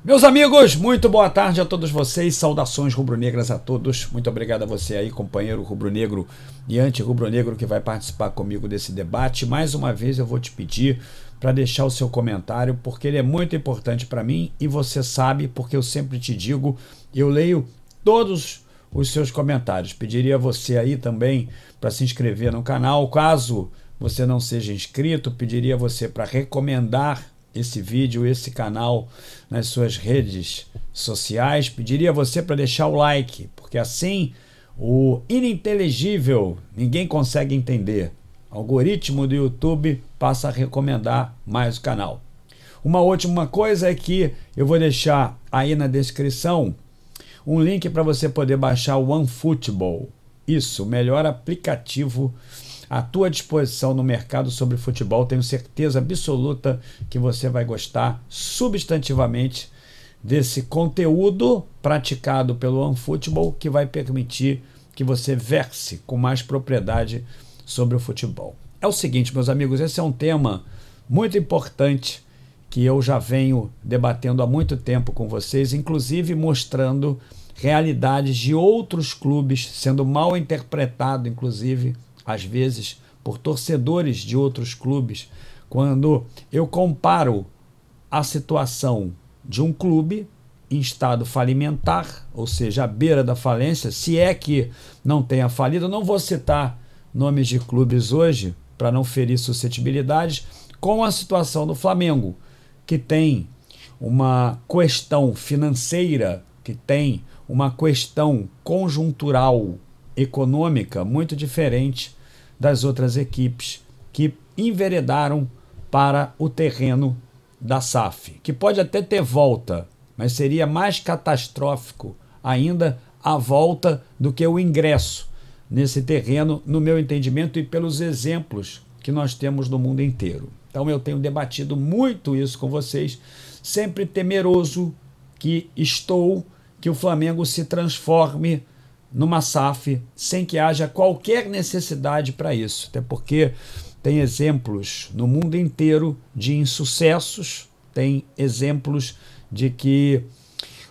Meus amigos, muito boa tarde a todos vocês, saudações rubro-negras a todos, muito obrigado a você aí, companheiro rubro-negro e anti-rubro-negro que vai participar comigo desse debate. Mais uma vez eu vou te pedir para deixar o seu comentário, porque ele é muito importante para mim e você sabe, porque eu sempre te digo, eu leio todos os seus comentários. Pediria a você aí também para se inscrever no canal, caso você não seja inscrito, pediria a você para recomendar esse vídeo, esse canal nas suas redes sociais. Pediria a você para deixar o like, porque assim o ininteligível ninguém consegue entender. O algoritmo do YouTube passa a recomendar mais o canal. Uma última coisa é que eu vou deixar aí na descrição um link para você poder baixar o OneFootball. Isso, o melhor aplicativo à tua disposição no mercado sobre futebol. Tenho certeza absoluta que você vai gostar substantivamente desse conteúdo praticado pelo OneFootball, que vai permitir que você verse com mais propriedade sobre o futebol. É o seguinte, meus amigos, esse é um tema muito importante que eu já venho debatendo há muito tempo com vocês, inclusive mostrando realidades de outros clubes sendo mal interpretado, inclusive às vezes por torcedores de outros clubes, quando eu comparo a situação de um clube em estado falimentar, ou seja, à beira da falência, se é que não tenha falido. Eu não vou citar nomes de clubes hoje para não ferir suscetibilidades, com a situação do Flamengo, que tem uma questão financeira, que tem uma questão conjuntural econômica muito diferente das outras equipes que enveredaram para o terreno da SAF, que pode até ter volta, mas seria mais catastrófico ainda a volta do que o ingresso nesse terreno, no meu entendimento, e pelos exemplos que nós temos no mundo inteiro. Então eu tenho debatido muito isso com vocês, sempre temeroso que o Flamengo se transforme numa SAF sem que haja qualquer necessidade para isso, até porque tem exemplos no mundo inteiro de insucessos, tem exemplos de que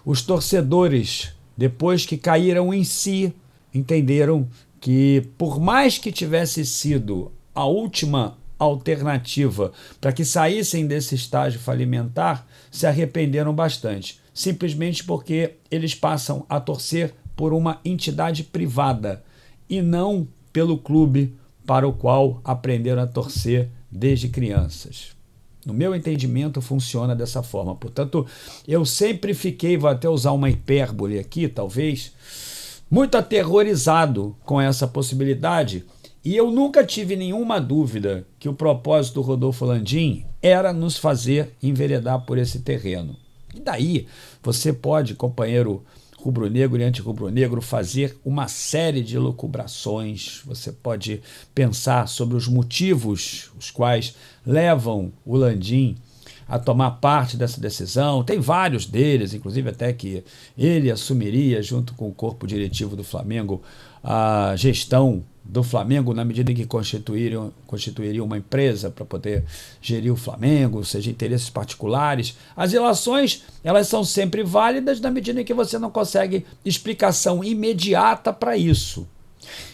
os torcedores, depois que caíram em si, entenderam que por mais que tivesse sido a última alternativa para que saíssem desse estágio falimentar, se arrependeram bastante, simplesmente porque eles passam a torcer por uma entidade privada e não pelo clube para o qual aprenderam a torcer desde crianças. No meu entendimento, funciona dessa forma. Portanto, eu sempre fiquei, vou até usar uma hipérbole aqui, talvez, muito aterrorizado com essa possibilidade, e eu nunca tive nenhuma dúvida que o propósito do Rodolfo Landim era nos fazer enveredar por esse terreno. E daí, você pode, companheiro rubro-negro e anti-rubro-negro, fazer uma série de elucubrações. Você pode pensar sobre os motivos os quais levam o Landim a tomar parte dessa decisão. Tem vários deles, inclusive até que ele assumiria, junto com o corpo diretivo do Flamengo, a gestão do Flamengo na medida em que constituiriam uma empresa para poder gerir o Flamengo, ou seja, interesses particulares. As relações, elas são sempre válidas na medida em que você não consegue explicação imediata para isso.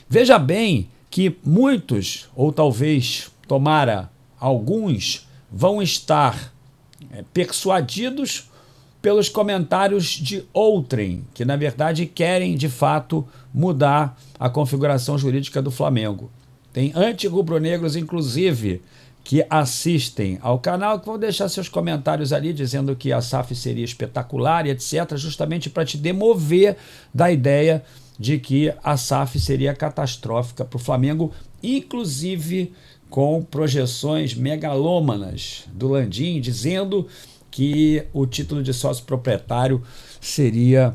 Veja bem que muitos, ou talvez, tomara, alguns, vão estar persuadidos pelos comentários de outrem, que na verdade querem de fato mudar a configuração jurídica do Flamengo. Tem anti-rubro-negros, inclusive, que assistem ao canal, que vão deixar seus comentários ali dizendo que a SAF seria espetacular e etc., justamente para te demover da ideia de que a SAF seria catastrófica para o Flamengo, inclusive com projeções megalômanas do Landim, dizendo que o título de sócio proprietário seria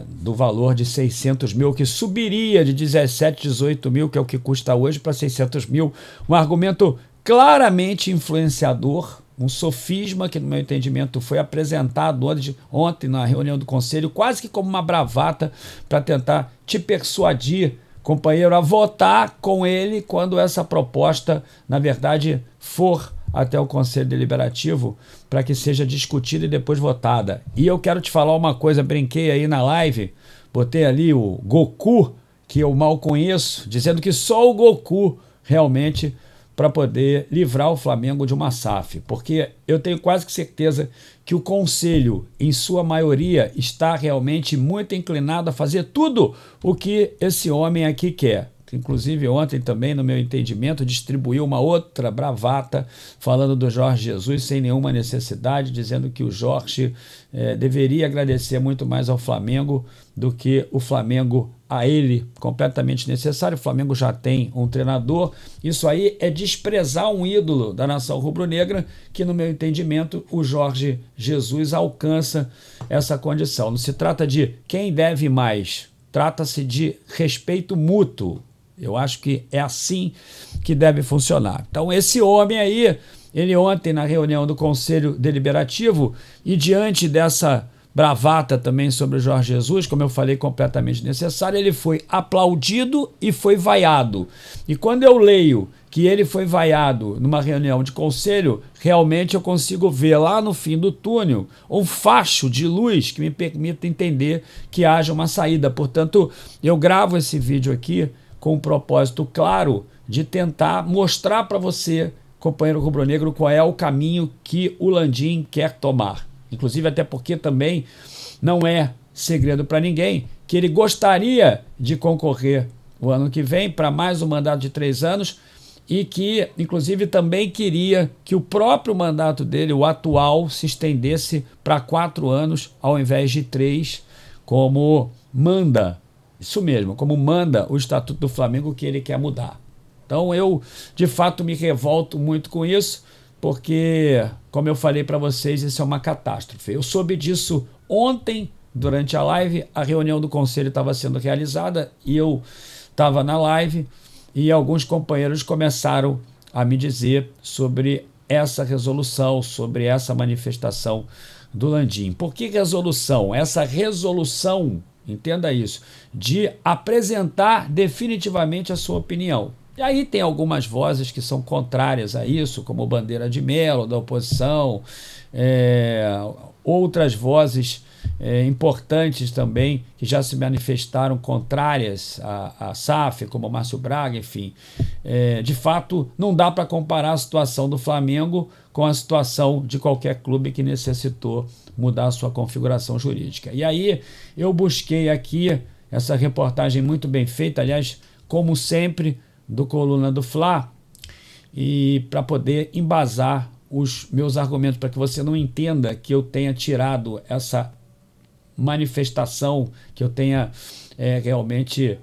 do valor de 600 mil, que subiria de 17, 18 mil, que é o que custa hoje, para 600 mil. Um argumento claramente influenciador, um sofisma que, no meu entendimento, foi apresentado ontem na reunião do Conselho, quase que como uma bravata para tentar te persuadir, companheiro, a votar com ele quando essa proposta, na verdade, for até o Conselho Deliberativo para que seja discutida e depois votada. E eu quero te falar uma coisa, brinquei aí na live, botei ali o Goku, que eu mal conheço, dizendo que só o Goku realmente para poder livrar o Flamengo de uma SAF, porque eu tenho quase que certeza que o Conselho, em sua maioria, está realmente muito inclinado a fazer tudo o que esse homem aqui quer. Inclusive ontem também, no meu entendimento, distribuiu uma outra bravata falando do Jorge Jesus sem nenhuma necessidade, dizendo que o Jorge deveria agradecer muito mais ao Flamengo do que o Flamengo a ele, completamente necessário. O Flamengo já tem um treinador. Isso aí é desprezar um ídolo da nação rubro-negra que, no meu entendimento, o Jorge Jesus alcança essa condição. Não se trata de quem deve mais, trata-se de respeito mútuo. Eu acho que é assim que deve funcionar. Então, esse homem aí, ele ontem na reunião do Conselho Deliberativo e diante dessa bravata também sobre o Jorge Jesus, como eu falei, completamente necessário, ele foi aplaudido e foi vaiado. E quando eu leio que ele foi vaiado numa reunião de conselho, realmente eu consigo ver lá no fim do túnel um facho de luz que me permita entender que haja uma saída. Portanto, eu gravo esse vídeo aqui com um propósito claro de tentar mostrar para você, companheiro rubro-negro, qual é o caminho que o Landim quer tomar. Inclusive até porque também não é segredo para ninguém que ele gostaria de concorrer o ano que vem para mais um mandato de 3 anos e que, inclusive, também queria que o próprio mandato dele, o atual, se estendesse para 4 anos ao invés de 3, como manda. Isso mesmo, como manda o Estatuto do Flamengo que ele quer mudar. Então eu, de fato, me revolto muito com isso, porque, como eu falei para vocês, isso é uma catástrofe. Eu soube disso ontem, durante a live, a reunião do Conselho estava sendo realizada e eu estava na live e alguns companheiros começaram a me dizer sobre essa resolução, sobre essa manifestação do Landim. Por que resolução? Essa resolução, entenda isso, de apresentar definitivamente a sua opinião. E aí tem algumas vozes que são contrárias a isso, como Bandeira de Melo, da oposição, outras vozes importantes também, que já se manifestaram contrárias à SAF, como Márcio Braga, enfim. De fato, não dá para comparar a situação do Flamengo com a situação de qualquer clube que necessitou mudar a sua configuração jurídica. E aí eu busquei aqui essa reportagem muito bem feita, aliás, como sempre, do Coluna do Fla, e para poder embasar os meus argumentos, para que você não entenda que eu tenha tirado essa manifestação, que eu tenha realmente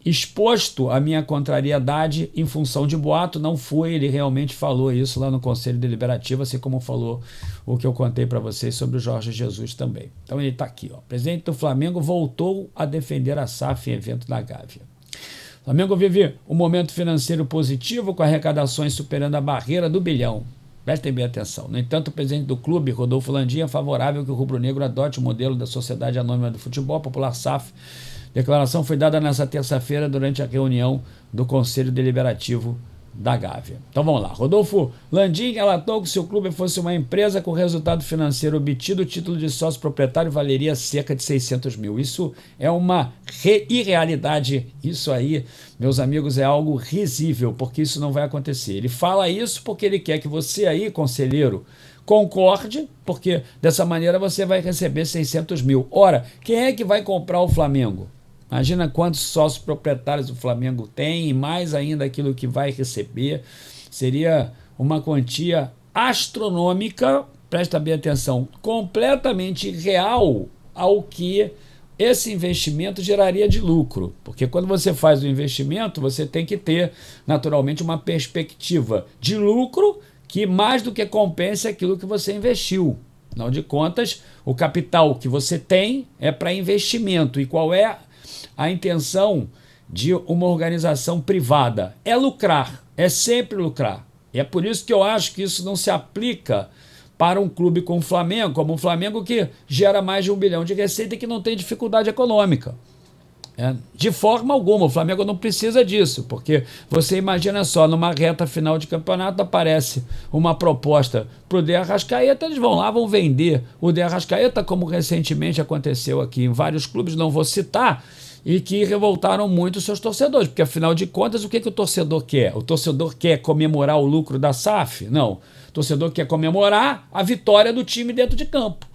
exposto a minha contrariedade em função de boato. Não foi, ele realmente falou isso lá no Conselho Deliberativo, assim como falou o que eu contei para vocês sobre o Jorge Jesus também. Então ele está aqui, ó. O presidente do Flamengo voltou a defender a SAF em evento da Gávea. O Flamengo vive um momento financeiro positivo, com arrecadações superando a barreira do bilhão. Prestem bem atenção. No entanto, o presidente do clube, Rodolfo Landim, é favorável que o rubro-negro adote o modelo da Sociedade Anônima do Futebol Popular, SAF. A declaração foi dada nesta terça-feira durante a reunião do Conselho Deliberativo da Gávea. Então vamos lá. Rodolfo Landim relatou que se o clube fosse uma empresa com resultado financeiro obtido, o título de sócio proprietário valeria cerca de 600 mil. Isso é uma irrealidade. Isso aí, meus amigos, é algo risível, porque isso não vai acontecer. Ele fala isso porque ele quer que você aí, conselheiro, concorde, porque dessa maneira você vai receber 600 mil. Ora, quem é que vai comprar o Flamengo? Imagina quantos sócios proprietários o Flamengo tem e mais ainda aquilo que vai receber. Seria uma quantia astronômica, presta bem atenção, completamente real ao que esse investimento geraria de lucro. Porque quando você faz o investimento, você tem que ter naturalmente uma perspectiva de lucro que mais do que compense aquilo que você investiu. Afinal de contas, o capital que você tem é para investimento. E qual é a intenção de uma organização privada? É lucrar, é sempre lucrar. E é por isso que eu acho que isso não se aplica para um clube como o Flamengo, que gera mais de 1 bilhão de receita e que não tem dificuldade econômica. De forma alguma, o Flamengo não precisa disso, porque você imagina só, numa reta final de campeonato aparece uma proposta para o De Arrascaeta, eles vão lá, vão vender o De Arrascaeta, como recentemente aconteceu aqui em vários clubes, não vou citar, e que revoltaram muito os seus torcedores, porque afinal de contas, o que o torcedor quer? O torcedor quer comemorar o lucro da SAF? Não. O torcedor quer comemorar a vitória do time dentro de campo.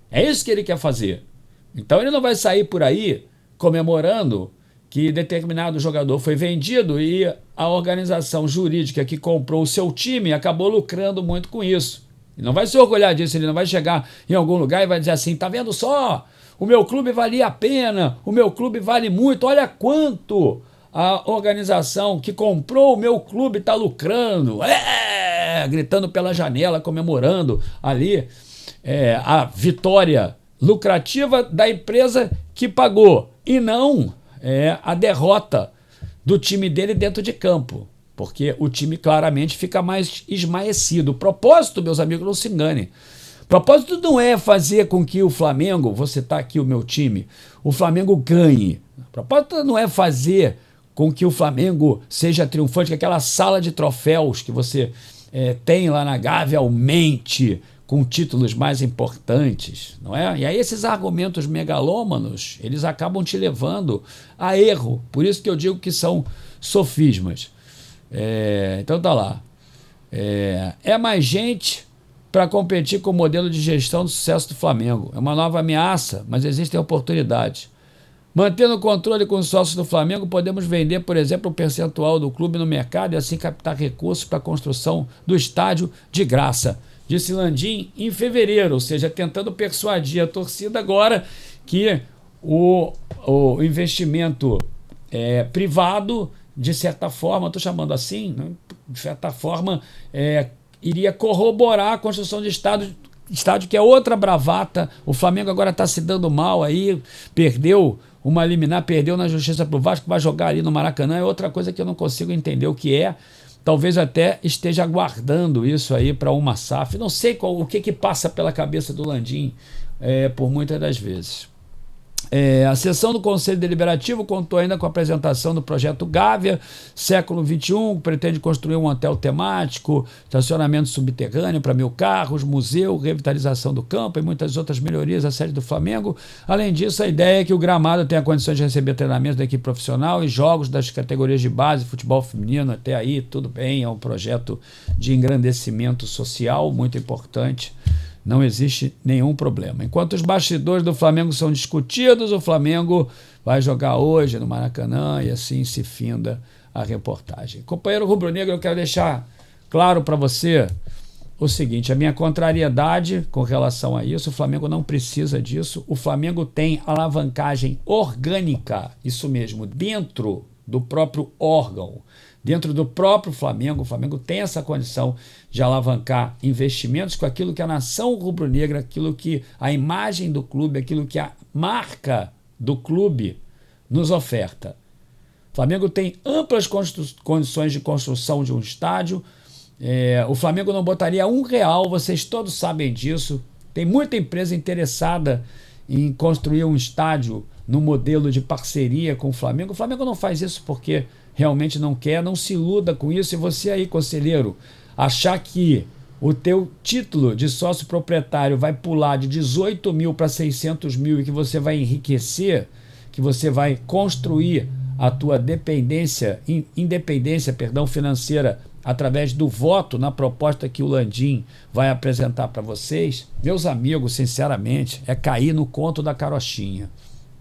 É isso que ele quer fazer. Então ele não vai sair por aí comemorando que determinado jogador foi vendido e a organização jurídica que comprou o seu time acabou lucrando muito com isso. Ele não vai se orgulhar disso, ele não vai chegar em algum lugar e vai dizer assim, tá vendo só? O meu clube valia a pena, o meu clube vale muito, olha quanto a organização que comprou o meu clube está lucrando. Gritando pela janela, comemorando ali a vitória lucrativa da empresa que pagou e não a derrota do time dele dentro de campo, porque o time claramente fica mais esmaecido. O propósito, meus amigos, não se enganem. O propósito não é fazer com que o Flamengo, vou citar aqui o meu time, o Flamengo ganhe. O propósito não é fazer com que o Flamengo seja triunfante, que aquela sala de troféus que você tem lá na Gávea aumente com títulos mais importantes, não é? E aí esses argumentos megalômanos, eles acabam te levando a erro. Por isso que eu digo que são sofismas. Então tá lá. É mais gente para competir com o modelo de gestão do sucesso do Flamengo. É uma nova ameaça, mas existem oportunidades. Mantendo o controle com os sócios do Flamengo, podemos vender, por exemplo, o percentual do clube no mercado e assim captar recursos para a construção do estádio de graça. Disse Landim em fevereiro, ou seja, tentando persuadir a torcida agora que o investimento privado, de certa forma, estou chamando assim, né? De certa forma, iria corroborar a construção de estádio, que é outra bravata. O Flamengo agora está se dando mal aí, perdeu uma liminar, perdeu na justiça para o Vasco, vai jogar ali no Maracanã, é outra coisa que eu não consigo entender o que é. Talvez até esteja aguardando isso aí para uma SAF. Não sei o que passa pela cabeça do Landim por muitas das vezes. A sessão do Conselho Deliberativo contou ainda com a apresentação do projeto Gávea, século XXI, que pretende construir um hotel temático, estacionamento subterrâneo para 1.000 carros, museu, revitalização do campo e muitas outras melhorias à sede do Flamengo. Além disso, a ideia é que o gramado tenha condições de receber treinamentos da equipe profissional e jogos das categorias de base, futebol feminino, até aí tudo bem, é um projeto de engrandecimento social muito importante. Não existe nenhum problema. Enquanto os bastidores do Flamengo são discutidos, o Flamengo vai jogar hoje no Maracanã e assim se finda a reportagem. Companheiro rubro-negro, eu quero deixar claro para você o seguinte, a minha contrariedade com relação a isso, o Flamengo não precisa disso, o Flamengo tem alavancagem orgânica, isso mesmo, dentro do próprio órgão, dentro do próprio Flamengo, o Flamengo tem essa condição de alavancar investimentos com aquilo que a nação rubro-negra, aquilo que a imagem do clube, aquilo que a marca do clube nos oferta. O Flamengo tem amplas condições de construção de um estádio. O Flamengo não botaria R$1, vocês todos sabem disso. Tem muita empresa interessada em construir um estádio no modelo de parceria com o Flamengo. O Flamengo não faz isso porque realmente não quer, não se iluda com isso. E você aí, conselheiro, achar que o teu título de sócio proprietário vai pular de 18 mil para 600 mil e que você vai enriquecer, que você vai construir a tua independência financeira através do voto na proposta que o Landim vai apresentar para vocês, meus amigos, sinceramente, é cair no conto da carochinha.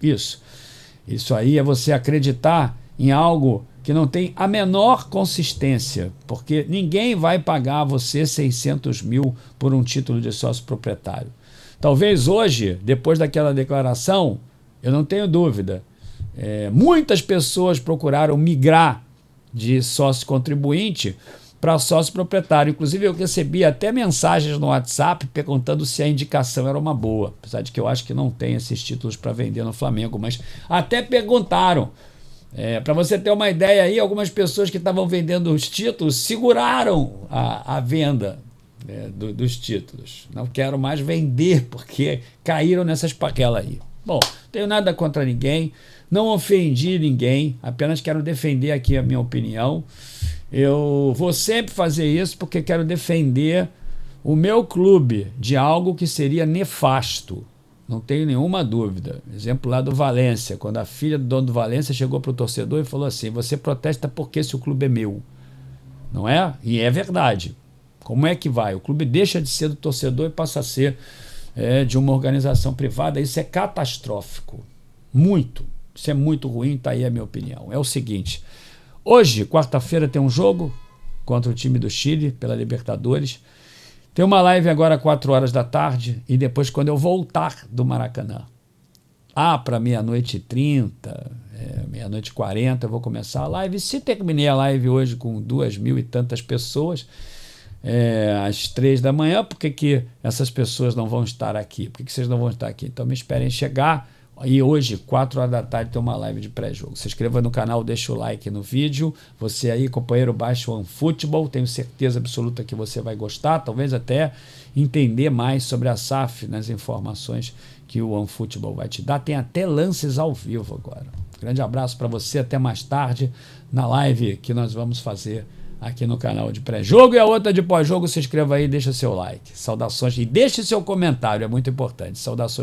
Isso aí é você acreditar em algo que não tem a menor consistência, porque ninguém vai pagar a você 600 mil por um título de sócio proprietário. Talvez hoje, depois daquela declaração, eu não tenho dúvida, muitas pessoas procuraram migrar de sócio contribuinte para sócio proprietário. Inclusive eu recebi até mensagens no WhatsApp perguntando se a indicação era uma boa, apesar de que eu acho que não tem esses títulos para vender no Flamengo, mas até perguntaram. Para você ter uma ideia aí, algumas pessoas que estavam vendendo os títulos seguraram a venda dos títulos. Não quero mais vender porque caíram nessas paquelas aí. Bom, tenho nada contra ninguém, não ofendi ninguém, apenas quero defender aqui a minha opinião. Eu vou sempre fazer isso porque quero defender o meu clube de algo que seria nefasto. Não tenho nenhuma dúvida. Exemplo lá do Valência, quando a filha do dono do Valência chegou para o torcedor e falou assim: você protesta porque esse clube é meu. Não é? E é verdade. Como é que vai? O clube deixa de ser do torcedor e passa a ser de uma organização privada. Isso é catastrófico. Muito. Isso é muito ruim, está aí a minha opinião. É o seguinte, hoje, quarta-feira, tem um jogo contra o time do Chile pela Libertadores. Tem uma live agora às 4 horas da tarde e depois quando eu voltar do Maracanã. Para meia-noite e 30, meia-noite e 40 eu vou começar a live. Se terminei a live hoje com 2.000 e tantas pessoas, às 3 da manhã, por que essas pessoas não vão estar aqui? Por que vocês não vão estar aqui? Então me esperem chegar. E hoje, 4 horas da tarde, tem uma live de pré-jogo. Se inscreva no canal, deixa o like no vídeo. Você aí, companheiro, baixa o OneFootball. Tenho certeza absoluta que você vai gostar. Talvez até entender mais sobre a SAF nas informações que o OneFootball vai te dar. Tem até lances ao vivo agora. Grande abraço para você. Até mais tarde na live que nós vamos fazer aqui no canal de pré-jogo. E a outra de pós-jogo, se inscreva aí, deixa seu like. Saudações e deixe seu comentário. É muito importante. Saudações.